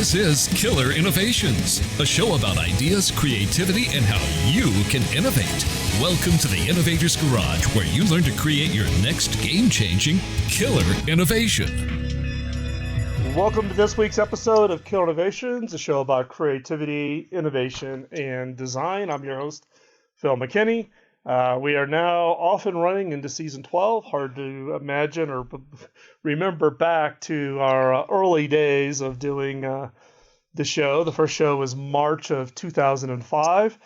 This is Killer Innovations, a show about ideas, creativity, and how you can innovate. Welcome to the Innovator's Garage, where you learn to create your next game-changing killer innovation. Welcome to this week's episode of Killer Innovations, a show about creativity, innovation, and design. I'm your host, Phil McKinney. We are now off and running into season 12. Hard to imagine or remember back to our early days of doing the show. The first show was March of 2005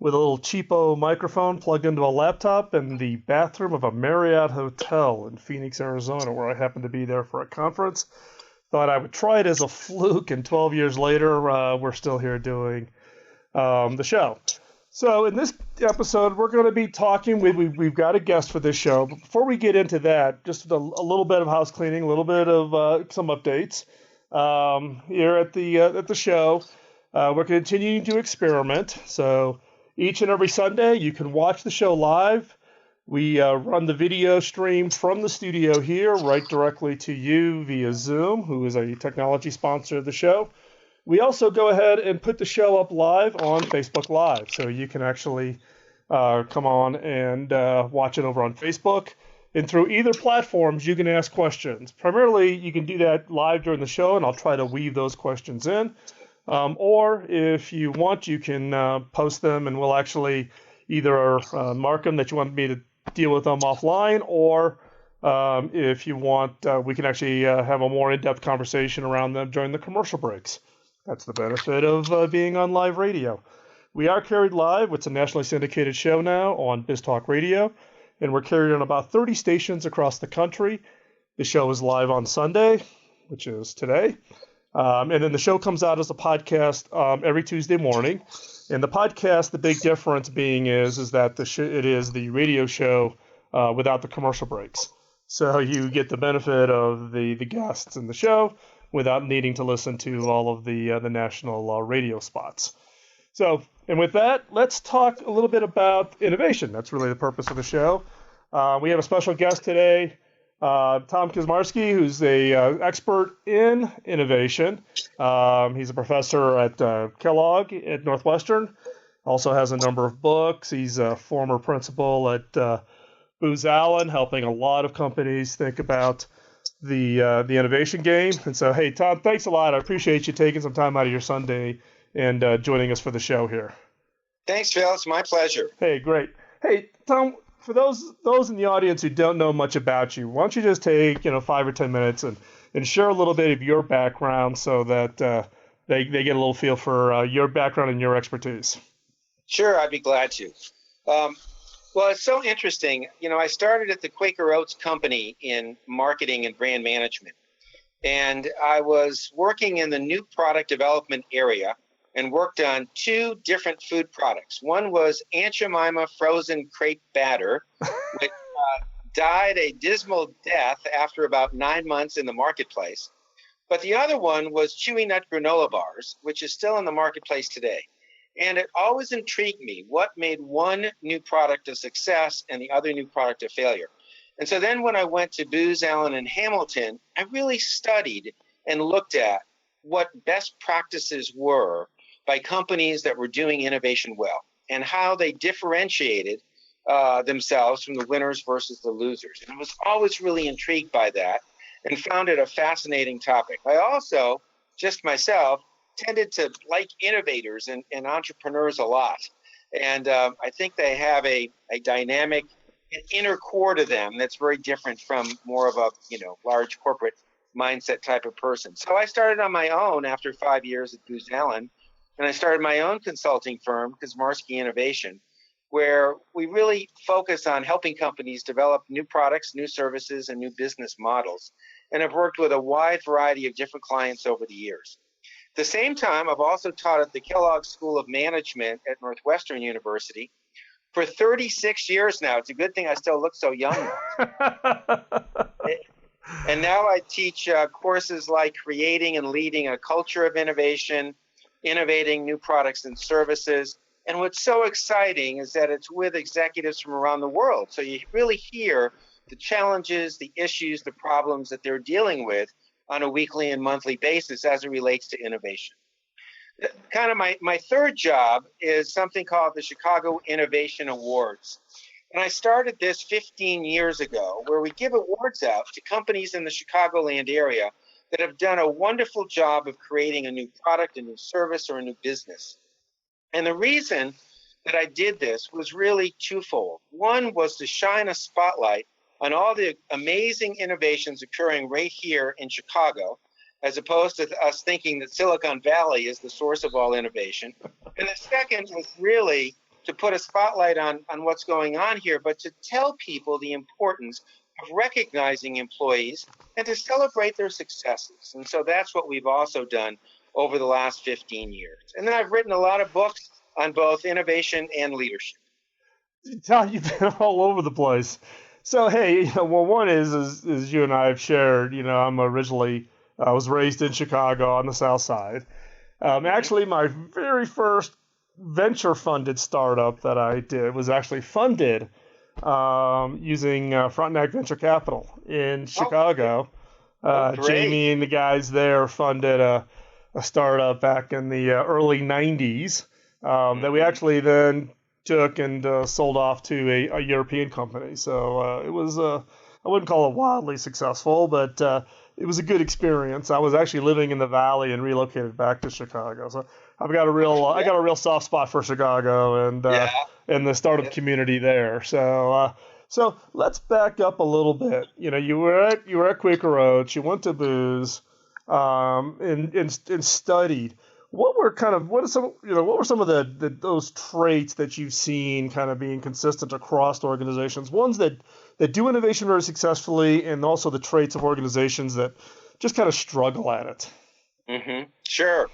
with a little cheapo microphone plugged into a laptop in the bathroom of a Marriott hotel in Phoenix, Arizona, where I happened to be there for a conference. Thought I would try it as a fluke, and 12 years later, we're still here doing the show. So in this episode, we're going to be talking, we've got a guest for this show. But before we get into that, just a little bit of house cleaning, a little bit of some updates. Here at the show, we're continuing to experiment. So each and every Sunday, you can watch the show live. We run the video stream from the studio here right directly to you via Zoom, who is a technology sponsor of the show. We also go ahead and put the show up live on Facebook Live, so you can actually come on and watch it over on Facebook. And through either platforms, you can ask questions. Primarily, you can do that live during the show, and I'll try to weave those questions in. Or if you want, you can post them, and we'll actually either mark them that you want me to deal with them offline, or if you want, we can actually have a more in-depth conversation around them during the commercial breaks. That's the benefit of being on live radio. We are carried live. It's a nationally syndicated show now on BizTalk Radio, and we're carried on about 30 stations across the country. The show is live on Sunday, which is today. And then the show comes out as a podcast every Tuesday morning. And the podcast, the big difference being is that it is the radio show without the commercial breaks. So you get the benefit of the guests in the show without needing to listen to all of the national radio spots. So, and with that, let's talk a little bit about innovation. That's really the purpose of the show. We have a special guest today, Tom Kuczmarski, who's a expert in innovation. He's a professor at Kellogg at Northwestern. Also has a number of books. He's a former principal at Booz Allen, helping a lot of companies think about the innovation game. And so, hey, Tom, thanks a lot. I appreciate you taking some time out of your Sunday and joining us for the show here. Thanks, Phil. It's my pleasure. Hey, great. Hey, Tom, for those in the audience who don't know much about you, why don't you just take 5 or 10 minutes and share a little bit of your background so that they get a little feel for your background and your expertise. Sure, I'd be glad to. Well, it's so interesting. I started at the Quaker Oats Company in marketing and brand management. And I was working in the new product development area and worked on two different food products. One was Aunt Jemima frozen crepe batter, which died a dismal death after about 9 months in the marketplace. But the other one was Chewy Nut granola bars, which is still in the marketplace today. And it always intrigued me what made one new product a success and the other new product a failure. And so then when I went to Booz Allen and Hamilton, I really studied and looked at what best practices were by companies that were doing innovation well and how they differentiated themselves from the winners versus the losers. And I was always really intrigued by that and found it a fascinating topic. I also, just myself, tended to like innovators and entrepreneurs a lot. And I think they have a dynamic inner core to them that's very different from more of a large corporate mindset type of person. So I started on my own after 5 years at Booz Allen, and I started my own consulting firm, Kuczmarski Innovation, where we really focus on helping companies develop new products, new services, and new business models. And I've worked with a wide variety of different clients over the years. At the same time, I've also taught at the Kellogg School of Management at Northwestern University for 36 years now. It's a good thing I still look so young now. And now I teach courses like creating and leading a culture of innovation, innovating new products and services. And what's so exciting is that it's with executives from around the world. So you really hear the challenges, the issues, the problems that they're dealing with on a weekly and monthly basis as it relates to innovation. Kind of my third job is something called the Chicago Innovation Awards. And I started this 15 years ago, where we give awards out to companies in the Chicagoland area that have done a wonderful job of creating a new product, a new service, or a new business. And the reason that I did this was really twofold. One was to shine a spotlight on all the amazing innovations occurring right here in Chicago, as opposed to us thinking that Silicon Valley is the source of all innovation. And the second was really to put a spotlight on what's going on here, but to tell people the importance of recognizing employees and to celebrate their successes. And so that's what we've also done over the last 15 years. And then I've written a lot of books on both innovation and leadership. Tom, you've been all over the place. So, hey, one is you and I have shared, I was raised in Chicago on the South Side. Actually, my very first venture-funded startup that I did was actually funded using Frontenac Venture Capital in Chicago. Jamie and the guys there funded a startup back in the early 90s that we actually then took and sold off to a European company. So it was, I wouldn't call it wildly successful, but it was a good experience. I was actually living in the Valley and relocated back to Chicago. So I've got a real soft spot for Chicago and the startup community there. So let's back up a little bit. You were at Quaker Oats. You went to Booz and studied. What were some of those traits that you've seen kind of being consistent across organizations? Ones that do innovation very successfully, and also the traits of organizations that just kind of struggle at it. Mm-hmm. Sure.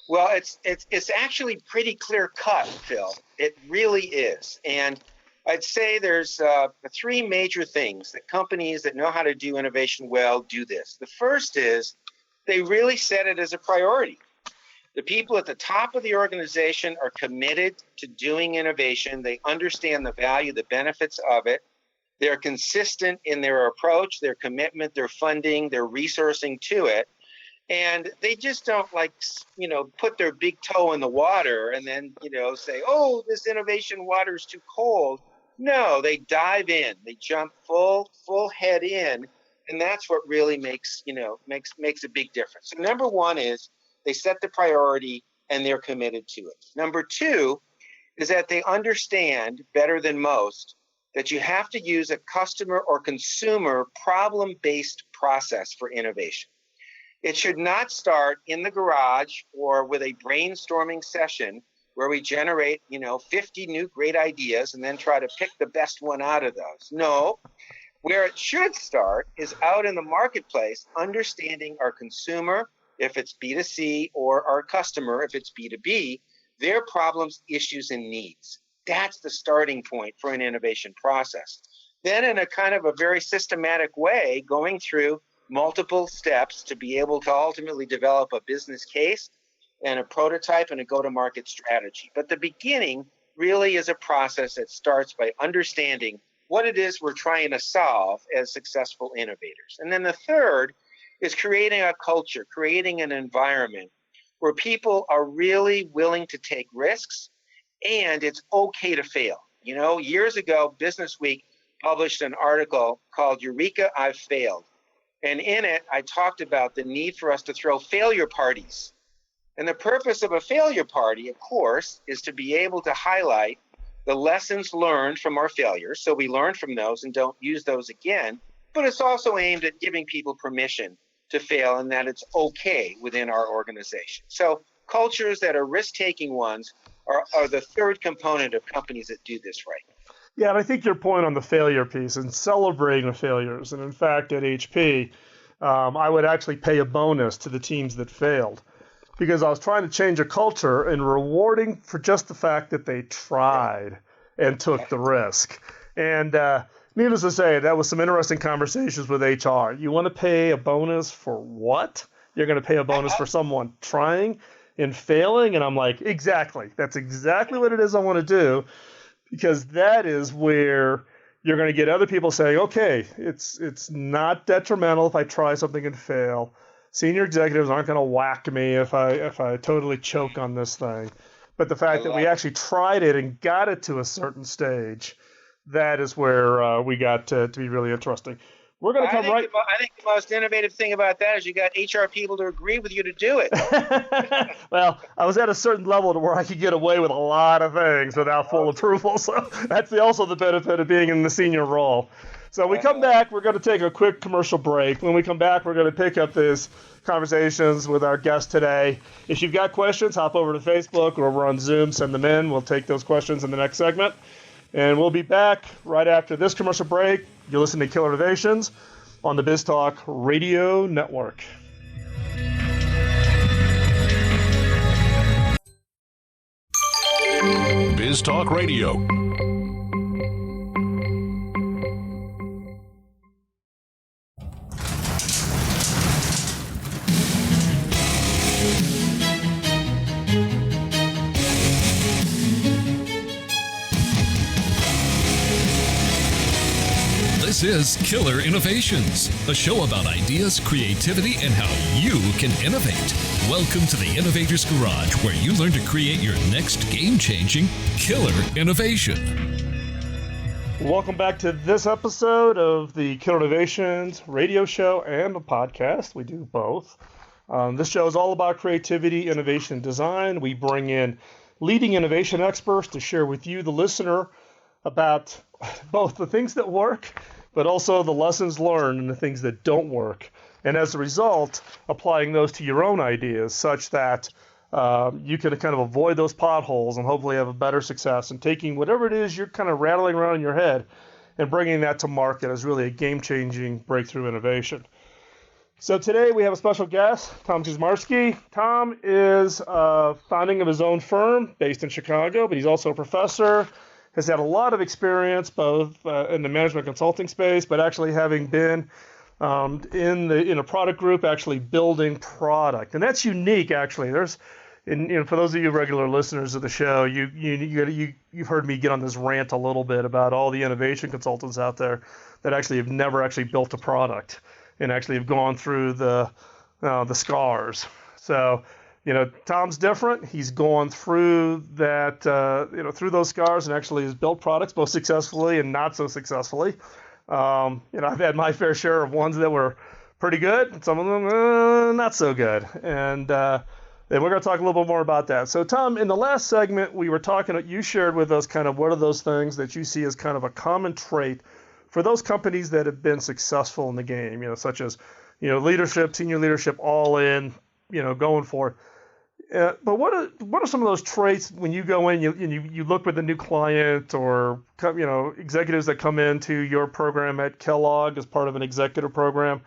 Well, it's actually pretty clear cut, Phil. It really is. And I'd say there's three major things that companies that know how to do innovation well do this. The first is they really set it as a priority. The people at the top of the organization are committed to doing innovation. They understand the value, the benefits of it. They're consistent in their approach, their commitment, their funding, their resourcing to it. And they just don't put their big toe in the water and then, say, oh, this innovation water is too cold. No, they dive in, they jump full head in. And that's what really makes a big difference. So number one is they set the priority and they're committed to it. Number two is that they understand better than most that you have to use a customer or consumer problem-based process for innovation. It should not start in the garage or with a brainstorming session where we generate, 50 new great ideas and then try to pick the best one out of those. No, where it should start is out in the marketplace, understanding our consumer, if it's B2C, or our customer, if it's B2B, their problems, issues, and needs. That's the starting point for an innovation process. Then in a kind of a very systematic way, going through multiple steps to be able to ultimately develop a business case and a prototype and a go-to-market strategy. But the beginning really is a process that starts by understanding what it is we're trying to solve as successful innovators. And then the third is creating a culture, creating an environment where people are really willing to take risks and it's okay to fail. Years ago, Business Week published an article called Eureka, I've Failed. And in it, I talked about the need for us to throw failure parties. And the purpose of a failure party, of course, is to be able to highlight the lessons learned from our failures. So we learn from those and don't use those again. But it's also aimed at giving people permission to fail and that it's okay within our organization. So cultures that are risk-taking ones are the third component of companies that do this right. Yeah, and I think your point on the failure piece and celebrating the failures, and in fact at HP, I would actually pay a bonus to the teams that failed because I was trying to change a culture and rewarding for just the fact that they tried and took the risk. And needless to say, that was some interesting conversations with HR. You want to pay a bonus for what? You're going to pay a bonus for someone trying and failing? And I'm like, exactly. That's exactly what it is I want to do, because that is where you're going to get other people saying, okay, it's not detrimental if I try something and fail. senior executives aren't going to whack me if I totally choke on this thing. But the fact that we actually tried it and got it to a certain stage, that is where we got to be really interesting. We're going to come I think the most innovative thing about that is you got HR people to agree with you to do it. Well, I was at a certain level to where I could get away with a lot of things without full approval. So that's also the benefit of being in the senior role. So we come back, we're going to take a quick commercial break. When we come back, we're going to pick up these conversations with our guest today. If you've got questions, hop over to Facebook or over on Zoom, send them in. We'll take those questions in the next segment. And we'll be back right after this commercial break. You're listening to Killer Innovations on the BizTalk Radio Network. BizTalk Radio. This is Killer Innovations, a show about ideas, creativity, and how you can innovate. Welcome to the Innovator's Garage, where you learn to create your next game-changing killer innovation. Welcome back to this episode of the Killer Innovations radio show and the podcast. We do both. This show is all about creativity, innovation, design. We bring in leading innovation experts to share with you, the listener, about both the things that work, but also the lessons learned and the things that don't work. And as a result, applying those to your own ideas such that you can kind of avoid those potholes and hopefully have a better success in taking whatever it is you're kind of rattling around in your head and bringing that to market as really a game-changing breakthrough innovation. So today we have a special guest, Tom Kuczmarski. Tom is founding of his own firm based in Chicago, but he's also a professor, has had a lot of experience both in the management consulting space, but actually having been in a product group, actually building product. And that's unique, actually. For those of you regular listeners of the show, you've heard me get on this rant a little bit about all the innovation consultants out there that actually have never actually built a product and actually have gone through the scars. So, Tom's different. He's gone through that, through those scars and actually has built products both successfully and not so successfully. I've had my fair share of ones that were pretty good, and some of them not so good. And we're going to talk a little bit more about that. So, Tom, in the last segment, you shared with us kind of what are those things that you see as kind of a common trait for those companies that have been successful in the game, such as, leadership, senior leadership, all in, going for it. But what are some of those traits when you go in, you look with a new client or executives that come into your program at Kellogg as part of an executive program,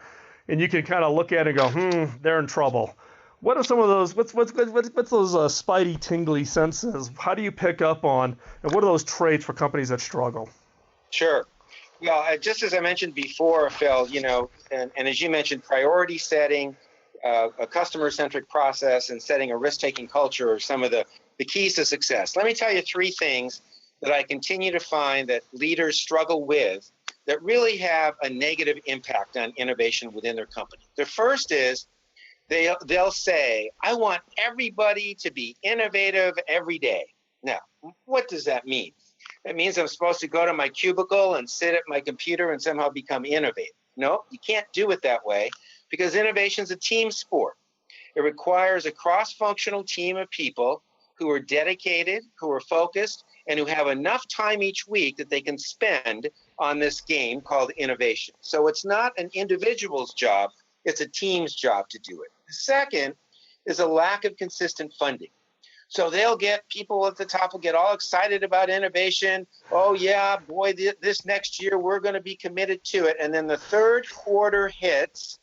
and you can kind of look at it and go, they're in trouble. What are some of those? What's those spidey, tingly senses? How do you pick up on, and what are those traits for companies that struggle? Sure. Well, just as I mentioned before, Phil, and as you mentioned, priority setting, a customer-centric process, and setting a risk-taking culture are some of the keys to success. Let me tell you three things that I continue to find that leaders struggle with that really have a negative impact on innovation within their company. The first is they'll say, I want everybody to be innovative every day. Now, what does that mean? It means I'm supposed to go to my cubicle and sit at my computer and somehow become innovative. No, you can't do it that way, because innovation is a team sport. It requires a cross-functional team of people who are dedicated, who are focused, and who have enough time each week that they can spend on this game called innovation. So it's not an individual's job, it's a team's job to do it. The second is a lack of consistent funding. So people at the top will get all excited about innovation. Oh yeah, boy, this next year we're going to be committed to it. And then the third quarter hits,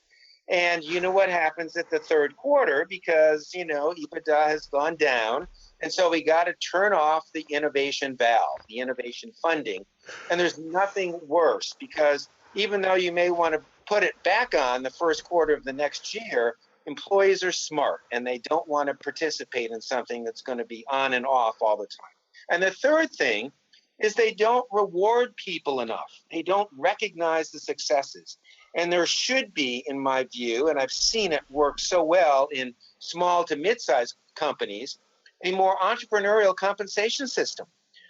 and you know what happens at the third quarter, because, EBITDA has gone down. And so we got to turn off the innovation valve, the innovation funding. And there's nothing worse, because even though you may want to put it back on the first quarter of the next year, employees are smart and they don't want to participate in something that's going to be on and off all the time. And the third thing is they don't reward people enough. They don't recognize the successes. And there should be, in my view, and I've seen it work so well in small to mid-sized companies, a more entrepreneurial compensation system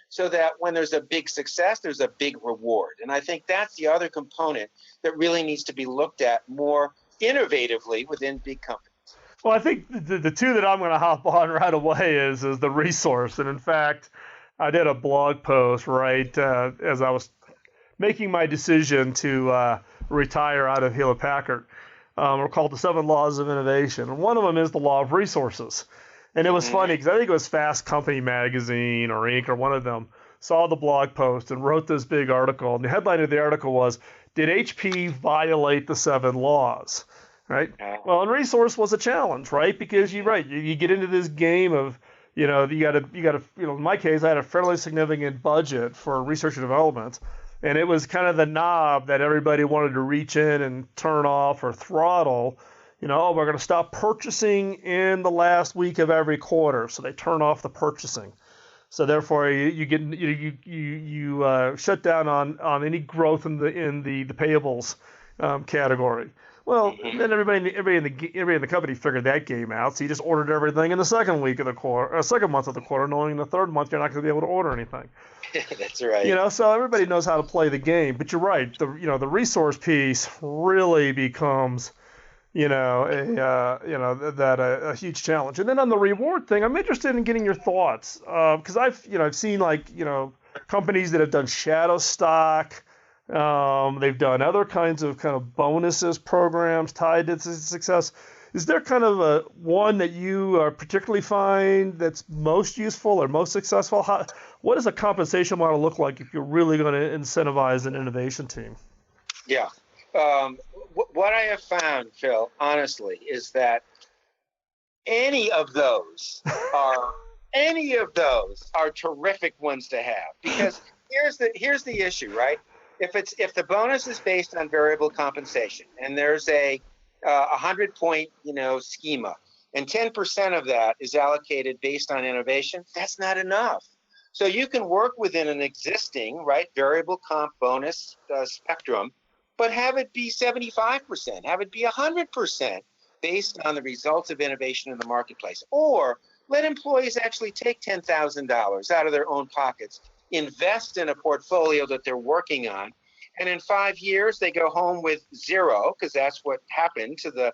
so that when there's a big success, there's a big reward. And I think that's the other component that really needs to be looked at more innovatively within big companies. Well, I think the two that I'm going to hop on right away is the resource. And in fact, I did a blog post as I was making my decision to retire out of Hewlett Packard. We're called the 7 Laws of Innovation. And one of them is the law of resources. And it was funny because I think it was Fast Company magazine or Inc. or one of them saw the blog post and wrote this big article. And the headline of the article was, "Did HP violate the 7 laws?" Right? Well, and resource was a challenge, right? Because you get into this game of, you got to, in my case, I had a fairly significant budget for research and development. And it was kind of the knob that everybody wanted to reach in and turn off or throttle. We're going to stop purchasing in the last week of every quarter. So they turn off the purchasing. So therefore, you shut down on any growth in the payables category. Well, then everybody in the company figured that game out. So you just ordered everything in the second week of the quarter, second month of the quarter, knowing in the third month you're not going to be able to order anything. That's right. So everybody knows how to play the game. But you're right. The resource piece really becomes, a huge challenge. And then on the reward thing, I'm interested in getting your thoughts because I've seen companies that have done shadow stock. They've done other kinds of bonuses programs tied to success. Is there kind of a one that you particularly find that's most useful or most successful? What does a compensation model look like if you're really going to incentivize an innovation team? Yeah. What I have found, Phil, honestly, is that any of those are terrific ones to have, because here's the issue, right? If the bonus is based on variable compensation and there's a 100-point schema and 10% of that is allocated based on innovation, that's not enough. So you can work within an existing variable comp bonus spectrum, but have it be 75%, have it be 100% based on the results of innovation in the marketplace, or let employees actually take $10,000 out of their own pockets, invest in a portfolio that they're working on, and in 5 years they go home with zero, because that's what happened to the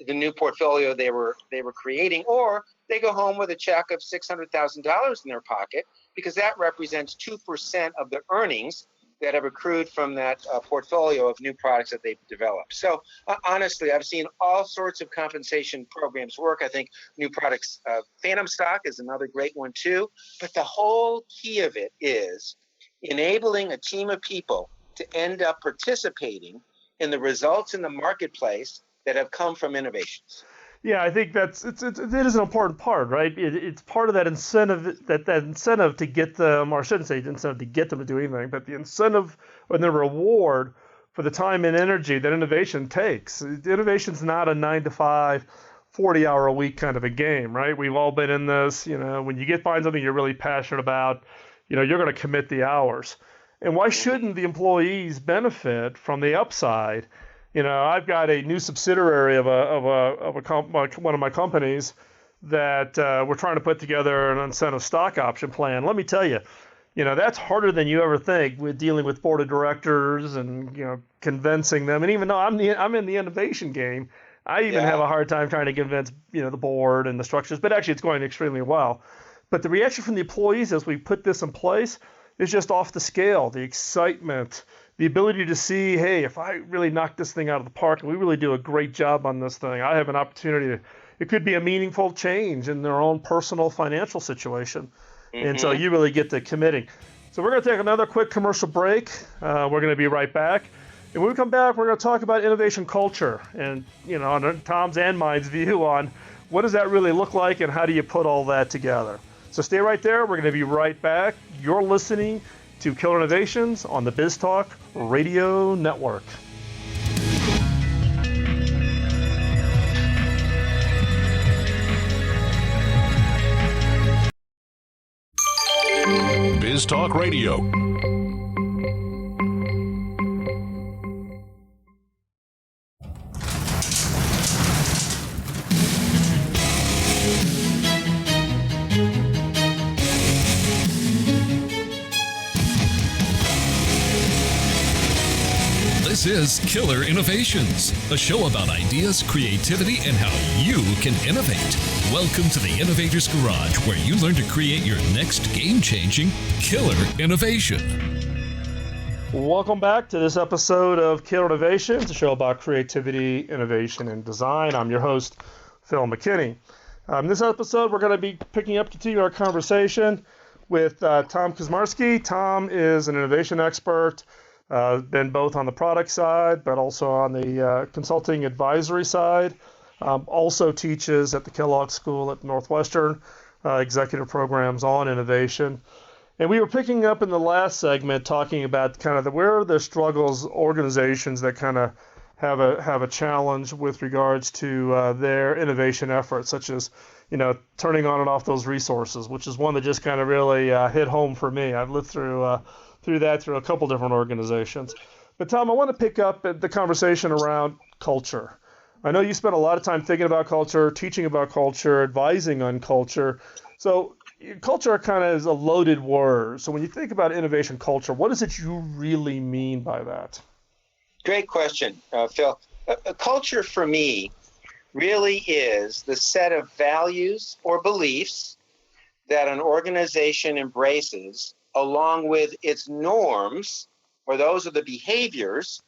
new portfolio they were creating, or they go home with a check of $600,000 in their pocket, because that represents 2% of the earnings that have accrued from that portfolio of new products that they've developed. So honestly, I've seen all sorts of compensation programs work. I think new products, phantom stock is another great one too. But the whole key of it is enabling a team of people to end up participating in the results in the marketplace that have come from innovations. Yeah, I think it is an important part, right? It's part of that incentive, that incentive to get them, or I shouldn't say incentive to get them to do anything, but the incentive and the reward for the time and energy that innovation takes. Innovation's not a 9-to-5, 40-hour-a-week kind of a game, right? We've all been in this. When you find something you're really passionate about, you're going to commit the hours. And why shouldn't the employees benefit from the upside? I've got a new subsidiary of one of my companies that we're trying to put together an incentive stock option plan. Let me tell you, that's harder than you ever think with dealing with board of directors and convincing them. And even though I'm in the innovation game, I even have a hard time trying to convince the board and the structures. But actually, it's going extremely well. But the reaction from the employees as we put this in place is just off the scale. The excitement, the ability to see, hey, if I really knock this thing out of the park and we really do a great job on this thing, I have an opportunity it could be a meaningful change in their own personal financial situation. And so you really get to committing. So we're going to take another quick commercial break. We're going to be right back. And when we come back, we're going to talk about innovation culture and, on Tom's and mine's view on what does that really look like and how do you put all that together. So stay right there. We're going to be right back. You're listening to Killer Innovations on the Biz Talk Radio Network. Biz Talk Radio. This is Killer Innovations, a show about ideas, creativity, and how you can innovate. Welcome to the Innovator's Garage, where you learn to create your next game-changing killer innovation. Welcome back to this episode of Killer Innovations, a show about creativity, innovation, and design. I'm your host, Phil McKinney. In this episode, we're going to be continue our conversation with Tom Kuczmarski. Tom is an innovation expert, been both on the product side, but also on the consulting advisory side. Also teaches at the Kellogg School at Northwestern, executive programs on innovation. And we were picking up in the last segment talking about kind of where are the struggles, organizations that kind of have a challenge with regards to their innovation efforts, such as, turning on and off those resources, which is one that just kind of really hit home for me. I've lived through a couple different organizations. But Tom, I want to pick up at the conversation around culture. I know you spent a lot of time thinking about culture, teaching about culture, advising on culture. So culture kind of is a loaded word. So when you think about innovation culture, what is it you really mean by that? Great question, Phil. A culture for me really is the set of values or beliefs that an organization embraces, along with its norms, or those are the behaviors,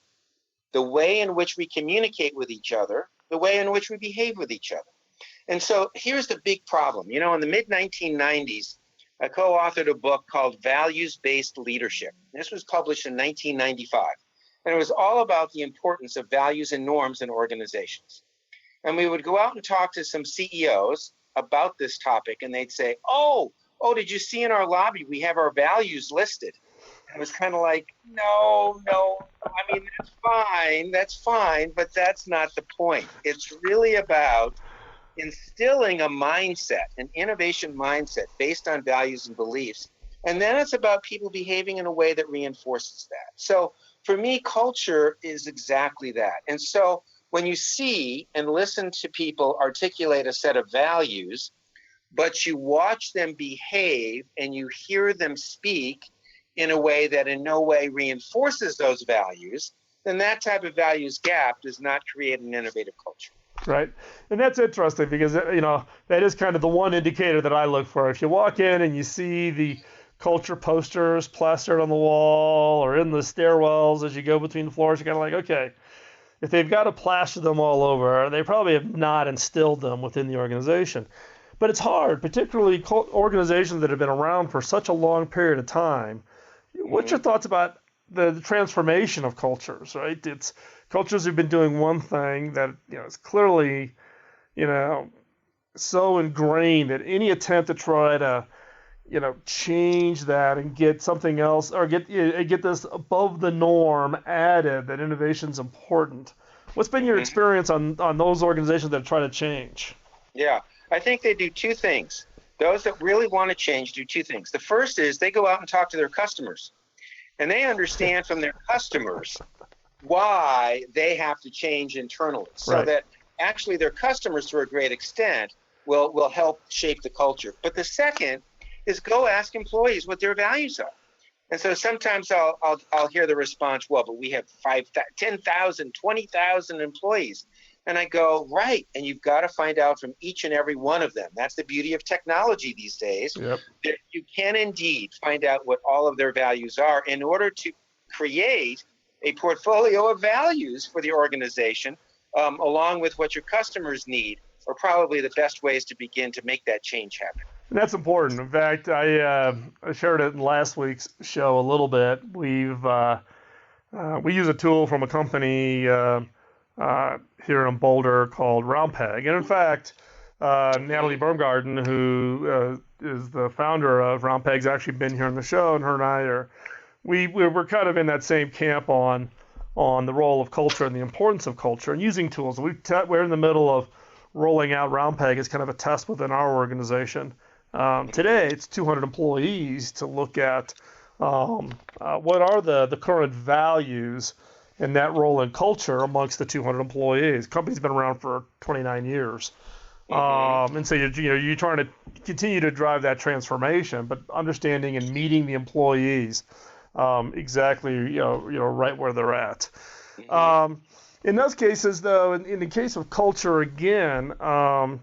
the way in which we communicate with each other, the way in which we behave with each other. And so here's the big problem. In the mid-1990s, I co-authored a book called Values-Based Leadership. This was published in 1995. And it was all about the importance of values and norms in organizations. And we would go out and talk to some CEOs about this topic, and they'd say, oh, did you see in our lobby, we have our values listed? And it was kind of like, no, that's fine, but that's not the point. It's really about instilling a mindset, an innovation mindset based on values and beliefs. And then it's about people behaving in a way that reinforces that. So for me, culture is exactly that. And so when you see and listen to people articulate a set of values, but you watch them behave and you hear them speak in a way that in no way reinforces those values, then that type of values gap does not create an innovative culture. Right. And that's interesting because, that is kind of the one indicator that I look for. If you walk in and you see the culture posters plastered on the wall or in the stairwells as you go between the floors, you're kind of like, okay, if they've got to plaster them all over, they probably have not instilled them within the organization. But it's hard, particularly organizations that have been around for such a long period of time. What's your thoughts about the transformation of cultures, right? It's cultures have been doing one thing that, is clearly, so ingrained that any attempt to try to, change that and get something else or get this above the norm added, that innovation's important. What's been your experience on those organizations that try to change? Yeah, I think they do two things. Those that really want to change do two things. The first is they go out and talk to their customers, and they understand from their customers why they have to change internally, so that actually their customers, to a great extent, will help shape the culture. But the second is go ask employees what their values are. And so sometimes I'll hear the response, well, but we have 10,000, 20,000 employees. And I go, right, and you've got to find out from each and every one of them. That's the beauty of technology these days. Yep. That you can indeed find out what all of their values are in order to create a portfolio of values for the organization, along with what your customers need, are probably the best ways to begin to make that change happen. And that's important. In fact, I shared it in last week's show a little bit. We use a tool from a company here in Boulder called Roundpeg. And in fact, Natalie Baumgarten, who is the founder of Roundpeg, has actually been here on the show, and her and I we're kind of in that same camp on the role of culture and the importance of culture and using tools. We're in the middle of rolling out Roundpeg as kind of a test within our organization. Today, it's 200 employees to look at what are the current values and that role in culture amongst the 200 employees. The company's been around for 29 years. And so you're trying to continue to drive that transformation, but understanding and meeting the employees exactly right where they're at. Mhm. In those cases, though, in the case of culture again, are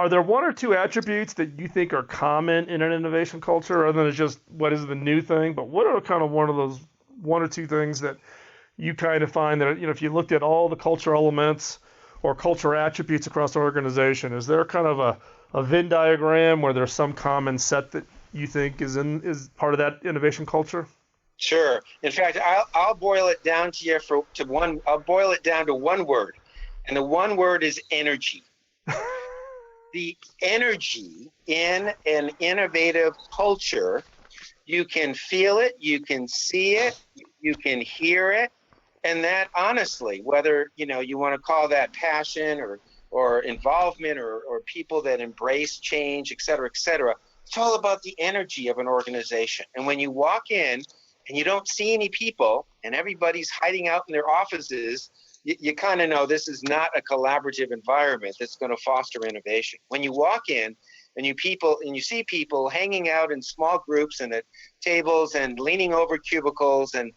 there one or two attributes that you think are common in an innovation culture, other than it's just what is the new thing? But what are kind of one of those one or two things that you kind of find that, if you looked at all the culture elements or culture attributes across the organization, is there kind of a Venn diagram where there's some common set that you think is part of that innovation culture? Sure. In fact, I'll boil it down to you to one. I'll boil it down to one word, and the one word is energy. The energy in an innovative culture, you can feel it, you can see it, you can hear it, and that honestly, whether you want to call that passion or involvement or people that embrace change, et cetera, it's all about the energy of an organization. And when you walk in and you don't see any people and everybody's hiding out in their offices, you kind of know this is not a collaborative environment that's going to foster innovation. When you walk in and you see people hanging out in small groups and at tables and leaning over cubicles and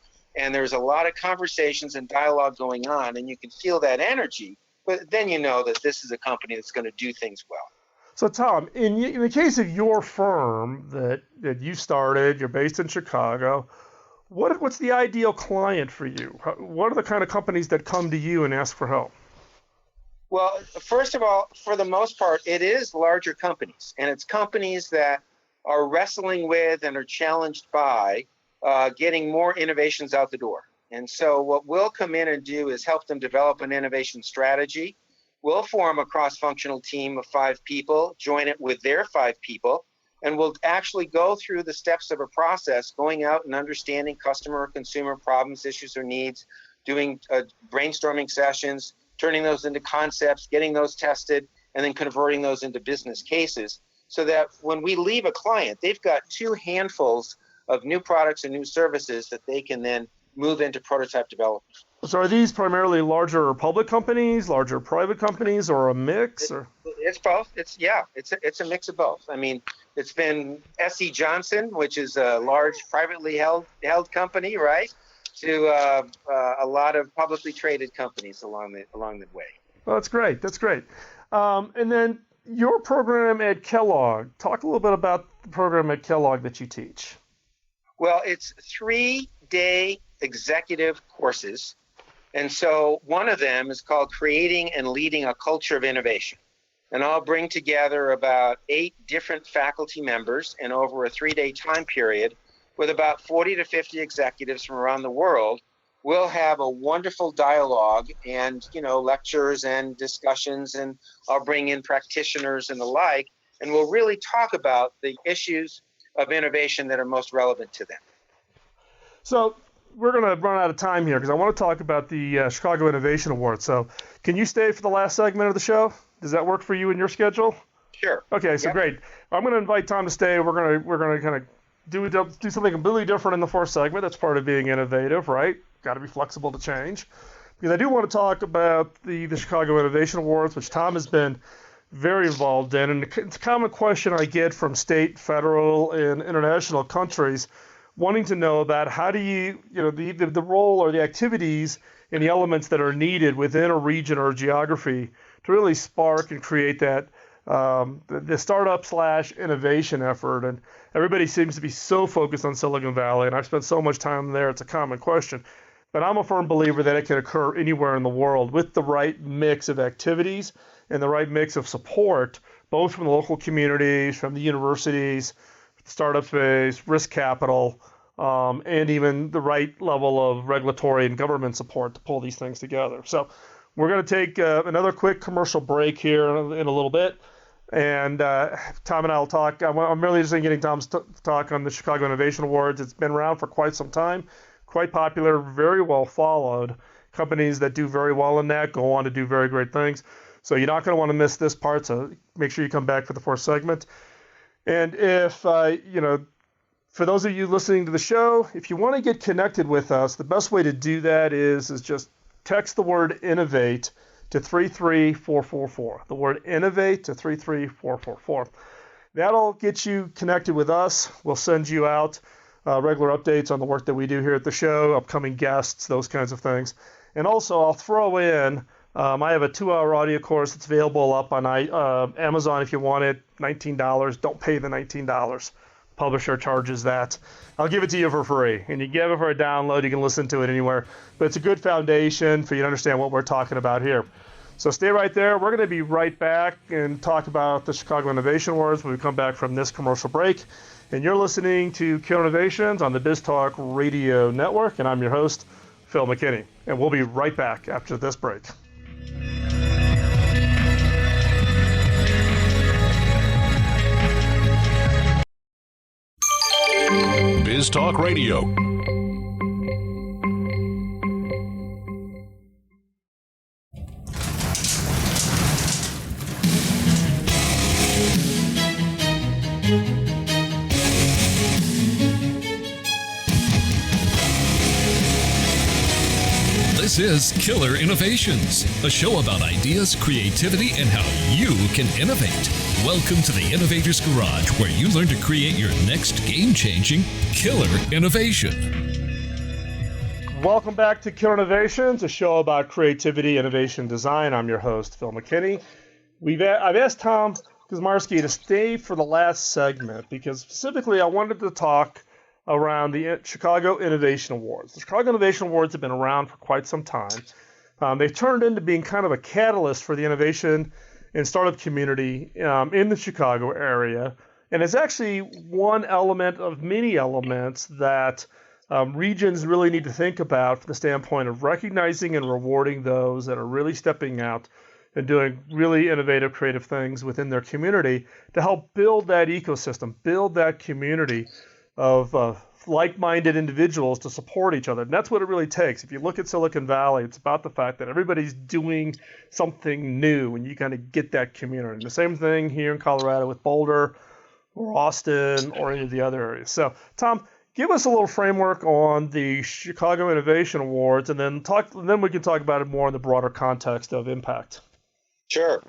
there's a lot of conversations and dialogue going on, and you can feel that energy, but then you know that this is a company that's going to do things well. So Tom, in the case of your firm that you started, you're based in Chicago. What's the ideal client for you? What are the kind of companies that come to you and ask for help? Well, first of all, for the most part, it is larger companies, and it's companies that are wrestling with and are challenged by getting more innovations out the door. And so what we'll come in and do is help them develop an innovation strategy. We'll form a cross-functional team of 5 people, join it with their 5 people, and we'll actually go through the steps of a process, going out and understanding customer or consumer problems, issues, or needs, doing brainstorming sessions, turning those into concepts, getting those tested, and then converting those into business cases, so that when we leave a client, they've got 2 handfuls of new products and new services that they can then move into prototype development. So are these primarily larger public companies, larger private companies, or a mix? It's both. It's a mix of both. I mean, it's been S.E. Johnson, which is a large privately held company, right, to a lot of publicly traded companies along the way. Well, that's great. That's great. And then your program at Kellogg. Talk a little bit about the program at Kellogg that you teach. Well, it's 3-day executive courses. And so one of them is called Creating and Leading a Culture of Innovation. And I'll bring together about 8 different faculty members and over a 3-day time period with about 40 to 50 executives from around the world. We'll have a wonderful dialogue and, lectures and discussions, and I'll bring in practitioners and the like, and we'll really talk about the issues of innovation that are most relevant to them. So we're going to run out of time here because I want to talk about the Chicago Innovation Awards. So can you stay for the last segment of the show? Does that work for you in your schedule? Sure. Okay, so great. I'm going to invite Tom to stay. We're going to kind of do something completely different in the 4th segment. That's part of being innovative, right? Got to be flexible to change. Because I do want to talk about the Chicago Innovation Awards, which Tom has been very involved in. And it's a common question I get from state, federal, and international countries wanting to know about how do you, the role or the activities and the elements that are needed within a region or a geography to really spark and create that the startup / innovation effort. And everybody seems to be so focused on Silicon Valley, and I've spent so much time there, it's a common question. But I'm a firm believer that it can occur anywhere in the world with the right mix of activities and the right mix of support, both from the local communities, from the universities, startup space, risk capital, and even the right level of regulatory and government support to pull these things together. So we're going to take another quick commercial break here in a little bit. And Tom and I will talk. I'm really interested in getting Tom's talk on the Chicago Innovation Awards. It's been around for quite some time, quite popular, very well followed. Companies that do very well in that go on to do very great things. So you're not going to want to miss this part, so make sure you come back for the 4th segment. And if, for those of you listening to the show, if you want to get connected with us, the best way to do that is just text the word innovate to 33444. The word innovate to 33444. That'll get you connected with us. We'll send you out regular updates on the work that we do here at the show, upcoming guests, those kinds of things. And also, I'll throw in, I have a 2-hour audio course that's available up on Amazon if you want it, $19. Don't pay the $19. Publisher charges that. I'll give it to you for free, and you give it for a download. You can listen to it anywhere, but it's a good foundation for you to understand what we're talking about here. So stay right there. We're going to be right back and talk about the Chicago Innovation Awards when we come back from this commercial break. And you're listening to Killer Innovations on the BizTalk Radio Network, and I'm your host, Phil McKinney. And we'll be right back after this break. BizTalk Radio. This is Killer Innovations, a show about ideas, creativity, and how you can innovate. Welcome to the Innovator's Garage, where you learn to create your next game-changing killer innovation. Welcome back to Killer Innovations, a show about creativity, innovation, design. I'm your host, Phil McKinney. I've asked Tom Kuczmarski to stay for the last segment because specifically I wanted to talk around the Chicago Innovation Awards. The Chicago Innovation Awards have been around for quite some time. They've turned into being kind of a catalyst for the innovation and startup community in the Chicago area. And it's actually one element of many elements that regions really need to think about from the standpoint of recognizing and rewarding those that are really stepping out and doing really innovative, creative things within their community to help build that ecosystem, build that community of like-minded individuals to support each other. And that's what it really takes. If you look at Silicon Valley, it's about the fact that everybody's doing something new and you kind of get that community. And the same thing here in Colorado with Boulder or Austin or any of the other areas. So, Tom, give us a little framework on the Chicago Innovation Awards and then we can talk about it more in the broader context of impact. Sure.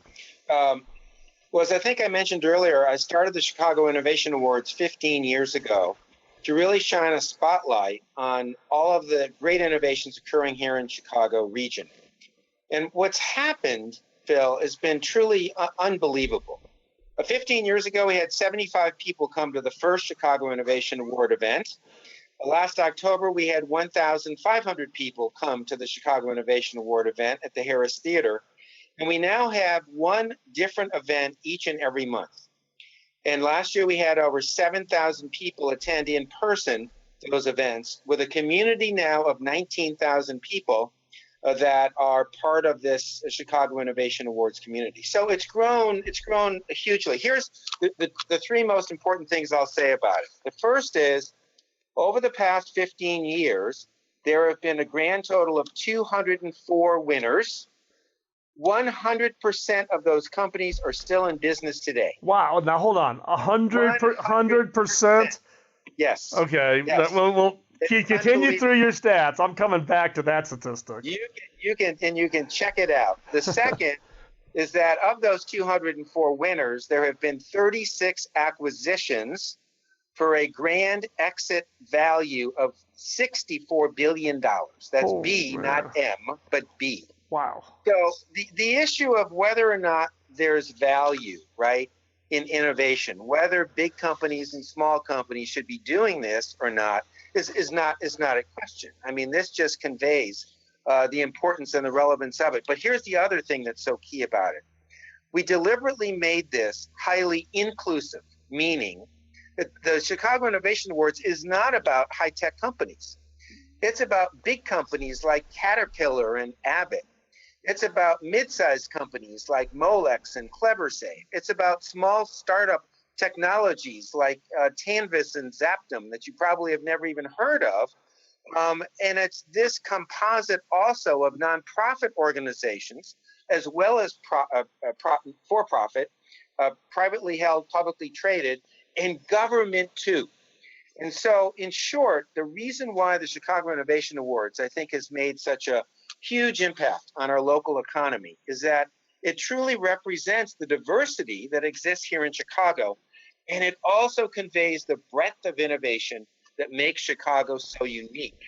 Well, as I think I mentioned earlier, I started the Chicago Innovation Awards 15 years ago to really shine a spotlight on all of the great innovations occurring here in Chicago region. And what's happened, Phil, has been truly unbelievable. 15 years ago, we had 75 people come to the first Chicago Innovation Award event. Last October, we had 1,500 people come to the Chicago Innovation Award event at the Harris Theater. And we now have one different event each and every month. And last year we had over 7,000 people attend in person to those events with a community now of 19,000 people that are part of this Chicago Innovation Awards community. So it's grown hugely. Here's the three most important things I'll say about it. The first is, over the past 15 years, there have been a grand total of 204 winners. 100% of those companies are still in business today. Wow. Now, hold on. 100%? Yes. Okay. Yes. We'll continue through your stats. I'm coming back to that statistic. You can check it out. The second is that of those 204 winners, there have been 36 acquisitions for a grand exit value of $64 billion. That's B, not M, but B. Wow. So the issue of whether or not there's value, right, in innovation, whether big companies and small companies should be doing this or not, is not a question. I mean, this just conveys the importance and the relevance of it. But here's the other thing that's so key about it. We deliberately made this highly inclusive, meaning that the Chicago Innovation Awards is not about high-tech companies. It's about big companies like Caterpillar and Abbott. It's about mid-sized companies like Molex and CleverSafe. It's about small startup technologies like Tanvis and Zaptum that you probably have never even heard of. And it's this composite also of nonprofit organizations as well as for-profit, privately held, publicly traded, and government too. And so, in short, the reason why the Chicago Innovation Awards, I think, has made such a huge impact on our local economy is that it truly represents the diversity that exists here in Chicago. And it also conveys the breadth of innovation that make Chicago so unique.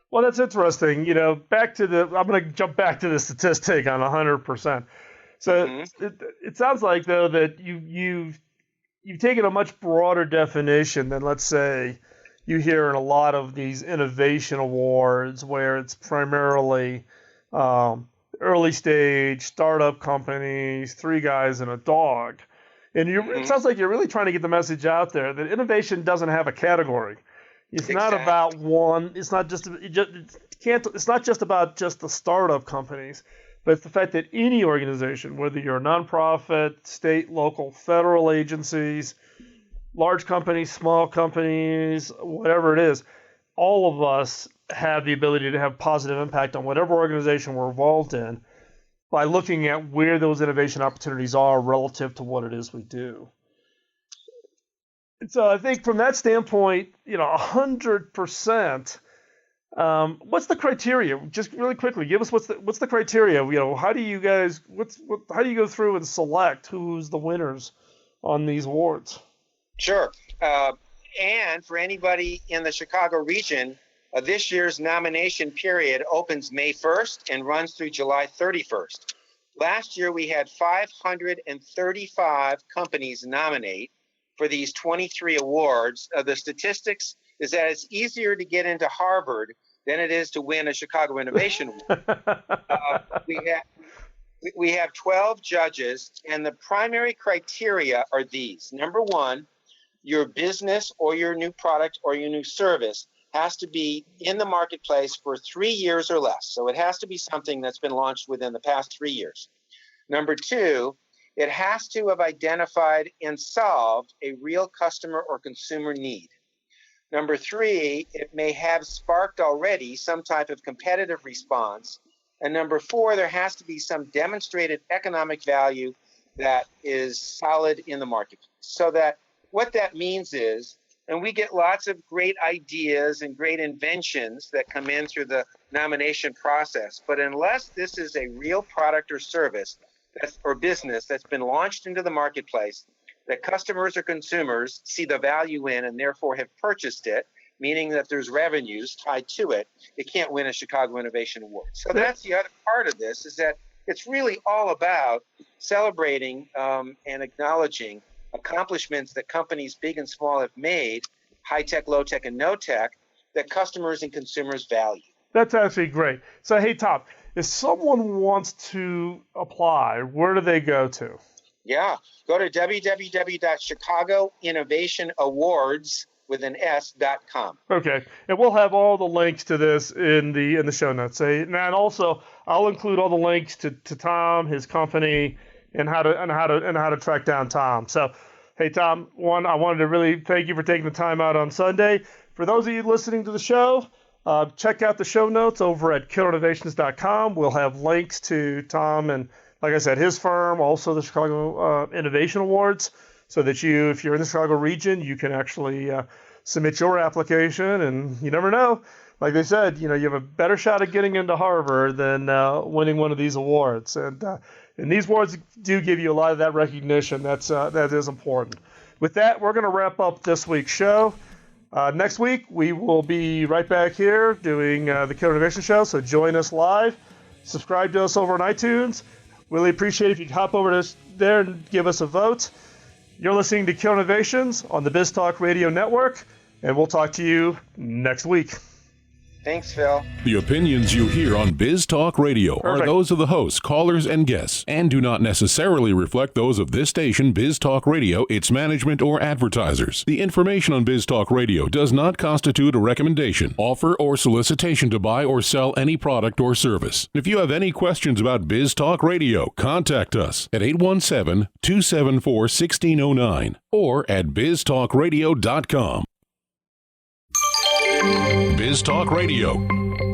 Well, that's interesting. I'm going to jump back to the statistic on 100%. So it sounds like, though, that you've taken a much broader definition than, let's say, you hear in a lot of these innovation awards where it's primarily early stage startup companies, 3 guys and a dog. And it sounds like you're really trying to get the message out there that innovation doesn't have a category. It's not about one. It's not just about just the startup companies, but it's the fact that any organization, whether you're a nonprofit, state, local, federal agencies, large companies, small companies, whatever it is, all of us have the ability to have positive impact on whatever organization we're involved in by looking at where those innovation opportunities are relative to what it is we do. And so I think from that standpoint, 100%. What's the criteria? Just really quickly, give us what's the criteria? How do you guys how do you go through and select who's the winners on these awards? Sure. And for anybody in the Chicago region, this year's nomination period opens May 1st and runs through July 31st. Last year, we had 535 companies nominate for these 23 awards. The statistics is that it's easier to get into Harvard than it is to win a Chicago Innovation Award. We have 12 judges, and the primary criteria are these. Number one, your business or your new product or your new service has to be in the marketplace for 3 years or less. So it has to be something that's been launched within the past 3 years. Number two, it has to have identified and solved a real customer or consumer need. Number three, it may have sparked already some type of competitive response. And number four, there has to be some demonstrated economic value that is solid in the marketplace. So that what that means is, and we get lots of great ideas and great inventions that come in through the nomination process, but unless this is a real product or service or business that's been launched into the marketplace, that customers or consumers see the value in and therefore have purchased it, meaning that there's revenues tied to it, it can't win a Chicago Innovation Award. So that's the other part of this, is that it's really all about celebrating and acknowledging accomplishments that companies big and small have made, high tech, low tech, and no tech, that customers and consumers value. That's actually great. So, hey, Tom, if someone wants to apply, where do they go to? Yeah, go to www.chicagoinnovationawards.com. Okay, and we'll have all the links to this in the show notes. And also, I'll include all the links to Tom, his company, and how to track down Tom. So, hey, Tom, I wanted to really thank you for taking the time out on Sunday. For those of you listening to the show, check out the show notes over at killerinnovations.com. We'll have links to Tom and, like I said, his firm, also the Chicago Innovation Awards, so that if you're in the Chicago region, you can actually submit your application. And you never know, like they said, you have a better shot at getting into Harvard than winning one of these awards. And these awards do give you a lot of that recognition. That is important. With that, we're going to wrap up this week's show. Next week, we will be right back here doing the Killer Innovation Show, so join us live. Subscribe to us over on iTunes. Really appreciate it if you'd hop over to there and give us a vote. You're listening to Killer Innovations on the Biz Talk Radio Network, and we'll talk to you next week. Thanks, Phil. The opinions you hear on Biz Talk Radio are those of the hosts, callers, and guests, and do not necessarily reflect those of this station, Biz Talk Radio, its management, or advertisers. The information on Biz Talk Radio does not constitute a recommendation, offer, or solicitation to buy or sell any product or service. If you have any questions about Biz Talk Radio, contact us at 817-274-1609 or at biztalkradio.com. Biz Talk Radio.